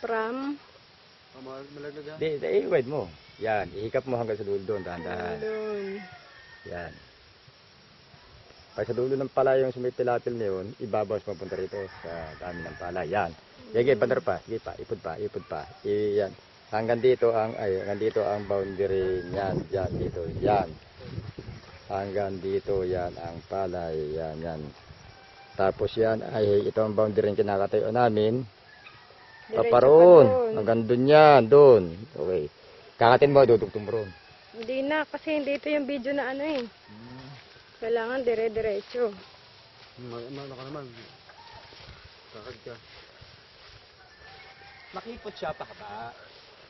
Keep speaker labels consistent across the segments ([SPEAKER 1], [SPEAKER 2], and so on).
[SPEAKER 1] From?
[SPEAKER 2] Malaglag yan.
[SPEAKER 3] Di, i-wide mo. Yan, ihikap mo hanggang sa dulo doon, dahan-dahan.
[SPEAKER 1] Doon.
[SPEAKER 3] Yan. Pag sa dulo ng pala yung sumitilapil na yun, ibabawas papunta rito sa dami ng pala. Yan. Sige, bandar pa. Sige pa, ipod pa. Yan. Hanggang dito ang boundary niyan. Yan, dito. Yan. Hanggang dito, yan ang palay. Yan. Tapos yan ay ito ang boundary yung kinakatayo namin. Paparoon. Hanggang dun yan, dun. Okay. Kakatin mo, dudugtong mo ron.
[SPEAKER 1] Hindi na, kasi hindi ito yung video na ano eh. Kailangan dire-diretso.
[SPEAKER 2] Ano ka naman? Kakad ka.
[SPEAKER 3] Makipot siya pa ba?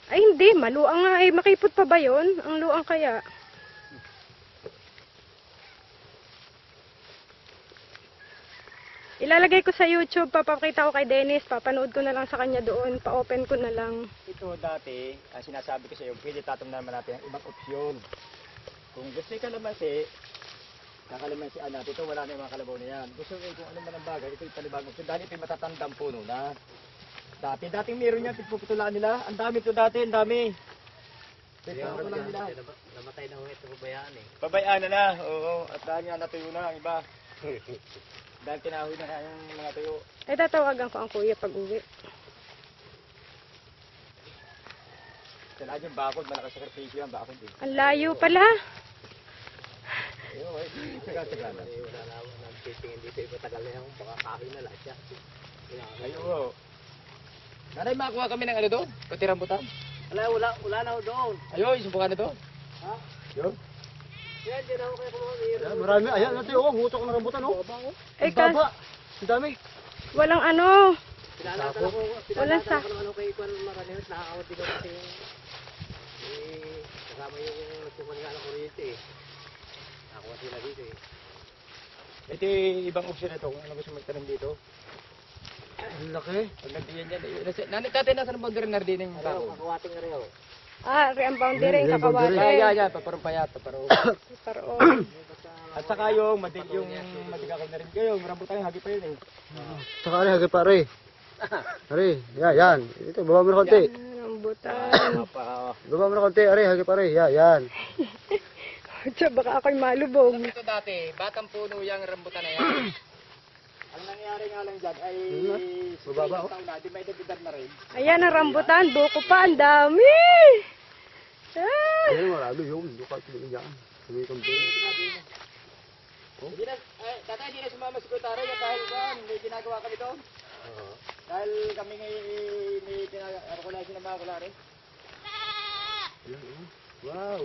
[SPEAKER 1] Ay hindi, maluang nga eh. Makipot pa ba yun? Ang luang kaya. Ilalagay ko sa YouTube, papakita ko kay Dennis, papanood ko na lang sa kanya doon, pa-open ko na lang.
[SPEAKER 3] Ito dati, ang sinasabi ko sa iyo, pwede tatom naman natin ang ibang opsyon. Kung gusto yung kakalamansi natin, ito wala na yung mga kalabaw na yan. Gusto nyo kung ano man ang bagay, ito yung panibagong opsyon. Dahil ito yung matatandang puno na. Dating meron yan, pipuputulaan nila. Ang dami ito dati, ang dami. Pipuputulaan nila.
[SPEAKER 4] Namatay na ho ito, pabayaan eh.
[SPEAKER 3] Pabayaan na, oo. At dahil nga natuyo na ang iba. Dahil tinahoy na nga yung mga tuyo.
[SPEAKER 1] Ay, tatawagan ko ang kuya pag uwi.
[SPEAKER 3] Kailangan yung bakod, malakas sakripisyo ang bakod eh.
[SPEAKER 1] Ang layo pala.
[SPEAKER 3] Ayun, saga-saga na.
[SPEAKER 4] Wala na ako nang titingin dito, matagal na yung baka kahoy na lahat siya.
[SPEAKER 3] Ayun, oo. Nanay, makakuha kami ng ano doon? Pati rambutan.
[SPEAKER 4] Wala na ho doon.
[SPEAKER 3] Ayun, subukan na doon.
[SPEAKER 4] Ha?
[SPEAKER 3] Yun.
[SPEAKER 4] Yan, di na ako kayo kumamira.
[SPEAKER 2] Marami. Ayan, natin yung hutok ng rambutan.
[SPEAKER 1] Eh,
[SPEAKER 2] Baba. Ang dami.
[SPEAKER 1] walang ano.
[SPEAKER 4] Pinalatan ako
[SPEAKER 1] Walang sa...
[SPEAKER 4] naman ako kay Kwan Maranihot. Nakakawat din ako kasi yung kasama yung nagpupunga ng kuryente eh. Nakakuha sila dito eh.
[SPEAKER 3] Ito yung ibang option na ito kung ano gusto magtanong dito.
[SPEAKER 2] Ang laki.
[SPEAKER 3] Pag nagdiyan yan. Nanay, tatay nasa ng boundary na rin yung tao.
[SPEAKER 4] Kakawating na rin ako.
[SPEAKER 1] Ah, ang boundary,
[SPEAKER 2] Yan,
[SPEAKER 1] kakawate.
[SPEAKER 3] Yan. Paparong payat, paparong.
[SPEAKER 1] Paroon.
[SPEAKER 3] At saka yung matigakaw na rin kayo. Yung rambutan yung hagi pa yun eh.
[SPEAKER 2] Saka ari, hagi pa ari. Ari, yan. Ito, baba mo na konti.
[SPEAKER 1] Rambutan.
[SPEAKER 2] Baba mo na konti, ari, hagi pa ari. Yan.
[SPEAKER 1] Tiyo, baka ako'y malubog.
[SPEAKER 3] Ito dati, batang puno yung rambutan na yan. Ang nangyari nga lang dyan ay
[SPEAKER 2] Mababa,
[SPEAKER 3] taon na, di may edad na rin.
[SPEAKER 1] Ayan ang rambutan, buko pa, ang dami. Ah.
[SPEAKER 2] Ayan, marami yung lukat yung yan. Sumitong din.
[SPEAKER 3] Hindi na, tatay, hindi na sumama si Kutaro yan dahil may ginagawa kami doon. Dahil kami may pinag-arkulasyon ng mga kulari.
[SPEAKER 2] Wow.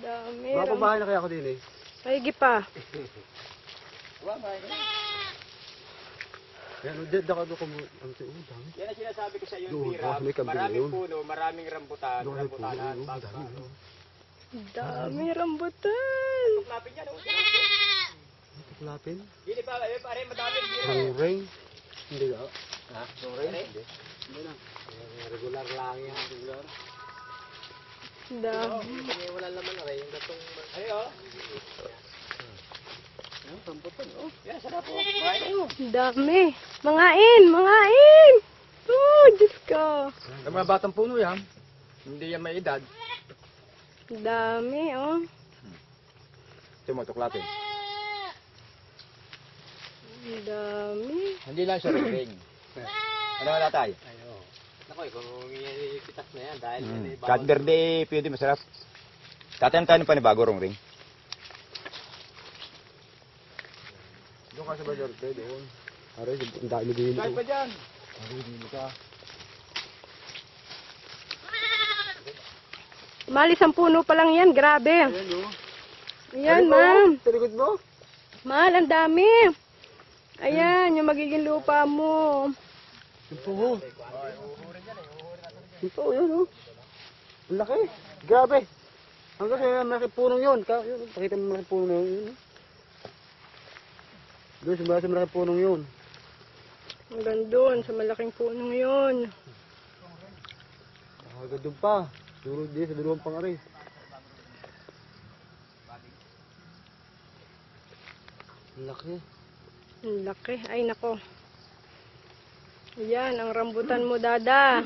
[SPEAKER 1] Dami.
[SPEAKER 2] Baka bahay na kaya ako din eh.
[SPEAKER 1] Maigi pa.
[SPEAKER 3] Diba, mahal ka?
[SPEAKER 2] Yan, dito ka doon kung ang dami.
[SPEAKER 3] Yan ang sinasabi ko sa iyo,
[SPEAKER 2] Doon,
[SPEAKER 3] Tira.
[SPEAKER 2] may kambing
[SPEAKER 3] Maraming
[SPEAKER 2] yun.
[SPEAKER 3] puno, maraming rambutan,
[SPEAKER 2] Doon,
[SPEAKER 3] rambutanan,
[SPEAKER 2] puno,
[SPEAKER 3] bago
[SPEAKER 2] dami,
[SPEAKER 3] ano.
[SPEAKER 1] Dami rambutan.
[SPEAKER 3] Tuklapin yan, oh.
[SPEAKER 2] Tuklapin.
[SPEAKER 3] Hindi pa, pare, madaming biro.
[SPEAKER 2] Rung-ring. Hindi ka.
[SPEAKER 4] Ha?
[SPEAKER 3] Pare?
[SPEAKER 2] Hindi na.
[SPEAKER 4] Regular lang yan. Regular.
[SPEAKER 1] Dami.
[SPEAKER 4] Kanya wala naman na rin. Yung gatong...
[SPEAKER 3] Ay, oh.
[SPEAKER 2] Rambutan, oh.
[SPEAKER 3] Yan, sarap po. Kain kayo.
[SPEAKER 1] Dami. Mangain. Oh, Diyos ko.
[SPEAKER 3] Ang mga batang puno yan, hindi yan may edad.
[SPEAKER 1] Dami, oh.
[SPEAKER 3] Ito mo, tuklapin.
[SPEAKER 1] Dami.
[SPEAKER 3] Hindi lang siya ring. Ano nga tatay?
[SPEAKER 4] Ayo. Naku, kung ipitas na yan dahil...
[SPEAKER 3] Cat verde, pwede masarap. Tatayam tayo ng panibago rong ring.
[SPEAKER 2] Doon ka sa Badarte, doon. Aray, ang dami din.
[SPEAKER 3] Kahit pa dyan.
[SPEAKER 2] Aray, din ka.
[SPEAKER 1] Malis ang puno pa lang yan. Grabe.
[SPEAKER 2] Ayan, oh.
[SPEAKER 1] Ayan,
[SPEAKER 2] Ano ba?
[SPEAKER 1] ma'am.
[SPEAKER 2] Sa likod mo?
[SPEAKER 1] Mahal, ang dami. Ayan, yung magiging lupa mo.
[SPEAKER 2] Yung puho. Yung puho, yun, oh. Ang laki. Grabe. Hanggang sa malaki punong yun. Yun, pakita mo malaki punong yun. Doon, sa malaki punong yun.
[SPEAKER 1] Hanggang doon, sa malaking punong yun.
[SPEAKER 2] Agad doon pa. Durog din sa dalawang pangari. Ang laki.
[SPEAKER 1] Ang laki. Ay, nako. Ayan, ang rambutan mo, Dada.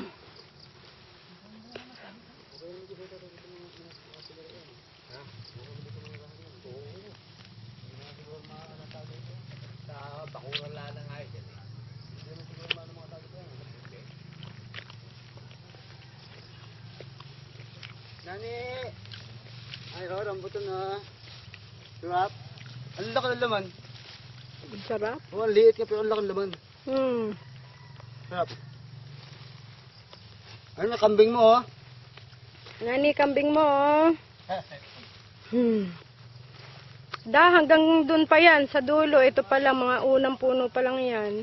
[SPEAKER 4] Sa bakuran lang ng ayos yan eh.
[SPEAKER 2] Nani! Ay, oh, rambutan na. Sarap. Ang laki ng laman.
[SPEAKER 1] Sarap.
[SPEAKER 2] Oh, ang liit ka pero ang laki ng laman. Sarap. Ano na, kambing mo, oh.
[SPEAKER 1] Nani, kambing mo, oh. Da, hanggang dun pa yan, sa dulo. Ito pa lang, mga unang puno pa lang yan.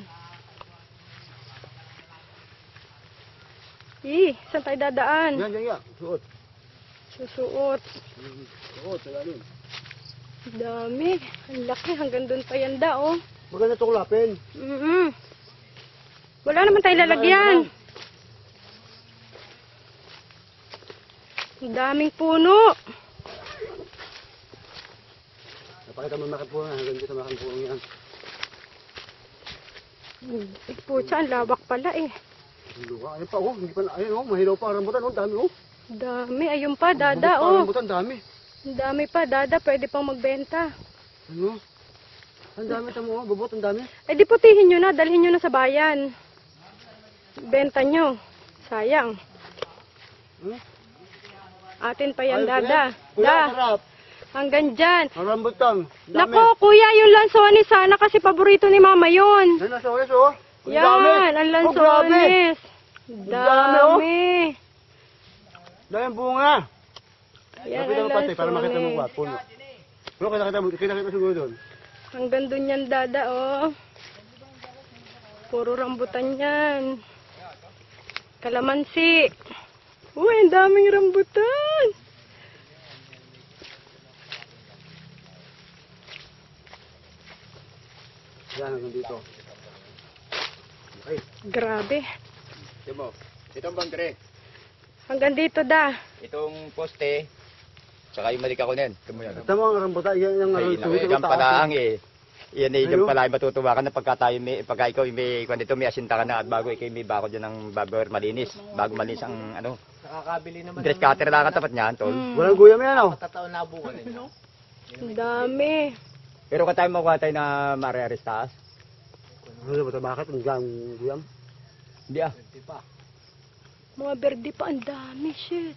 [SPEAKER 1] Saan tayo dadaan?
[SPEAKER 2] Yan. Suot.
[SPEAKER 1] Susuot.
[SPEAKER 2] Suot, talalim.
[SPEAKER 1] Dami. Ang laki, hanggang dun pa yan, da, oh.
[SPEAKER 2] Maganda tuklapin.
[SPEAKER 1] Wala naman tayong lalagyan. Ang daming puno.
[SPEAKER 2] Napakita mo makipunan, hanggang dito makipunan yan.
[SPEAKER 1] Putya, ang lawak pala eh.
[SPEAKER 2] Luwa, ayun pa, oh. Hindi pa, ayun, oh. Mahilaw pa ang rambutan, oh. Dami, oh.
[SPEAKER 1] Dami. Ayun pa, Dada,
[SPEAKER 2] Bubot pa ang
[SPEAKER 1] oh.
[SPEAKER 2] rambutan, dami.
[SPEAKER 1] Ang dami pa, Dada. Pwede pang magbenta.
[SPEAKER 2] Ano? Ang dami, tamo, oh. Bubot, ang dami.
[SPEAKER 1] Eh, di putihin nyo na. Dalhin nyo na sa bayan. Benta nyo. Sayang. Atin pa yan, Dada.
[SPEAKER 2] Kuya,
[SPEAKER 1] Da,
[SPEAKER 2] sarap.
[SPEAKER 1] hanggang dyan.
[SPEAKER 2] Ang rambutan. Dami.
[SPEAKER 1] Nako, kuya, yung lansones sana kasi paborito ni mama yun.
[SPEAKER 2] Yan, nasa oras, oh. Ang
[SPEAKER 1] Yan,
[SPEAKER 2] dami.
[SPEAKER 1] ang
[SPEAKER 2] Oh, grabe.
[SPEAKER 1] lansones.
[SPEAKER 2] dami, oh.
[SPEAKER 1] Dami.
[SPEAKER 2] Dami ang bunga.
[SPEAKER 1] Yan,
[SPEAKER 2] Makita
[SPEAKER 1] ang
[SPEAKER 2] mo pati, para makita mo
[SPEAKER 1] lansones.
[SPEAKER 2] ba, puno. Pero kita siguro doon.
[SPEAKER 1] Hanggang dun yan, Dada, oh. Puro rambutan yan. Kalamansi. Uy, ang daming rambutan.
[SPEAKER 2] Yan, hanggang dito. Okay.
[SPEAKER 1] Grabe.
[SPEAKER 3] Ito mo. Itong bangkre.
[SPEAKER 1] Hanggang dito, Da.
[SPEAKER 3] Itong poste. Tsaka yung malika ko na yan. Ito mo yan.
[SPEAKER 2] Ito mo ang rambutan, yan ang
[SPEAKER 3] Ay,
[SPEAKER 2] tuwid
[SPEAKER 3] yan
[SPEAKER 2] sa
[SPEAKER 3] pala
[SPEAKER 2] taas.
[SPEAKER 3] ang eh. Yan eh, yan pala ay matutuwa ka na pagka ikaw may, kung dito may asinta ka na at bago ikaw may bako dyan ng babawer malinis. Bago malinis ang ano.
[SPEAKER 4] Nakakabili naman
[SPEAKER 3] Dress cutter lang ang tapat niyan, tol.
[SPEAKER 2] Walang guyam yan, oh.
[SPEAKER 4] Matataon na buwan eh.
[SPEAKER 1] Ang dami.
[SPEAKER 3] Pero kung tayo makuha tayo na mariaris taas.
[SPEAKER 2] Ano ba, bakit ang guyam?
[SPEAKER 3] Hindi ah.
[SPEAKER 4] Hindi pa.
[SPEAKER 1] Mga berde pa, ang dami. Shit.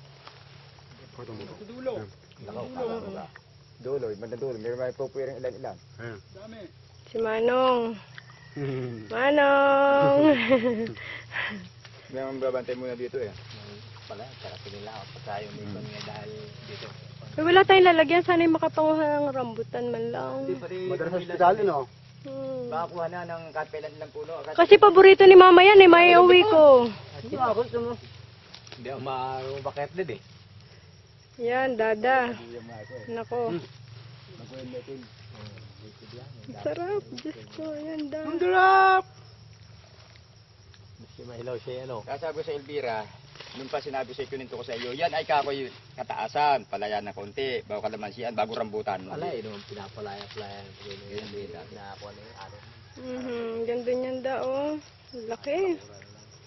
[SPEAKER 3] Dulo, ibang dulo. Meron may pupuwiring ilan-ilan.
[SPEAKER 2] Ayan.
[SPEAKER 1] Si Manong. Manong.
[SPEAKER 3] May mga babantay muna dito eh.
[SPEAKER 4] Pala, sarap nila ako pagka yung may nga dahil dito.
[SPEAKER 1] Uy, wala tayong lalagyan. Sana yung makapanguha ng rambutan man lang.
[SPEAKER 2] Madalas sa ospital, no?
[SPEAKER 3] Makakuha na ng katpelan ng puno.
[SPEAKER 1] Kasi paborito ni mama yan eh. May uwi ko.
[SPEAKER 2] Hindi ako, ito mo.
[SPEAKER 4] Hindi ako makakit din eh.
[SPEAKER 1] Yan, Dada. Nako. Sarap. Diyos ko. Yan, Da.
[SPEAKER 2] Ang sarap!
[SPEAKER 4] Mas mahilaw siya ano.
[SPEAKER 3] Kasabi sa Elvira, nung pa sinabi sa kuninto ko sa iyo, yan ay kakoy kataasan, palayan na konti, bago kalamansian, bago rambutan.
[SPEAKER 4] Pala eh, nung pinapalaya-palaya. Ganyan na ako ano yung araw.
[SPEAKER 1] Ganda niyan, Da, oh. Laki.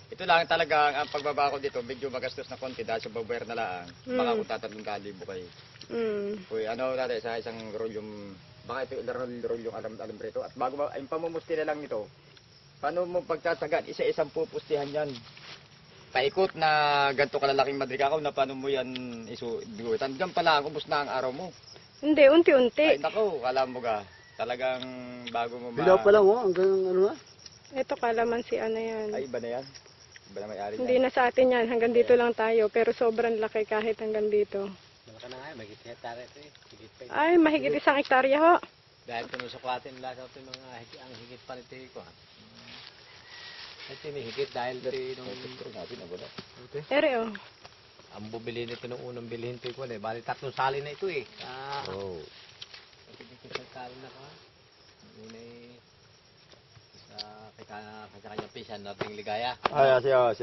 [SPEAKER 3] Ito lang talaga, ang pagbaba ko dito, medyo magastos na konti dahil sa babawer na lang. Baka kung tatanong kalibo kayo. Uy, ano natin, sa isang rolyong, baka ito rolyong alambrito. At bago, yung pamumusti na lang nito, paano mo pagtatagan, isa-isang pupustihan yan. Paikot na ganito kalalaking madrikakaw na paano mo yan isudutan. Diyan pala, kumus na ang araw mo.
[SPEAKER 1] Hindi, unti-unti.
[SPEAKER 3] Ay, nako, kala mo ka. Talagang bago mo
[SPEAKER 2] Bilaw pa lang, oh. Hanggang ano na.
[SPEAKER 1] Ito kalamansi, ano yan.
[SPEAKER 3] Ay, iba na yan. Iba na may-ari
[SPEAKER 1] Hindi
[SPEAKER 3] yan.
[SPEAKER 1] na sa atin yan. Hanggang dito lang tayo. Pero sobrang laki kahit hanggang dito.
[SPEAKER 4] Malaka na nga, may hektarya ito eh. Higit pa eh.
[SPEAKER 1] Ay, mahigit 1 hektarya ho.
[SPEAKER 4] Dahil tinusukwatin nila sa ito mga ang higit pa nito ko. Ito yung higit dahil nung
[SPEAKER 1] Ere, oh.
[SPEAKER 4] ang bubili nito nung unang bilhin ito ko eh. Bali 3 sali na ito eh.
[SPEAKER 3] Oh.
[SPEAKER 4] Ito sali na ka. Una eh. Sa kanya pisan nating ligaya.
[SPEAKER 3] Ay, siya,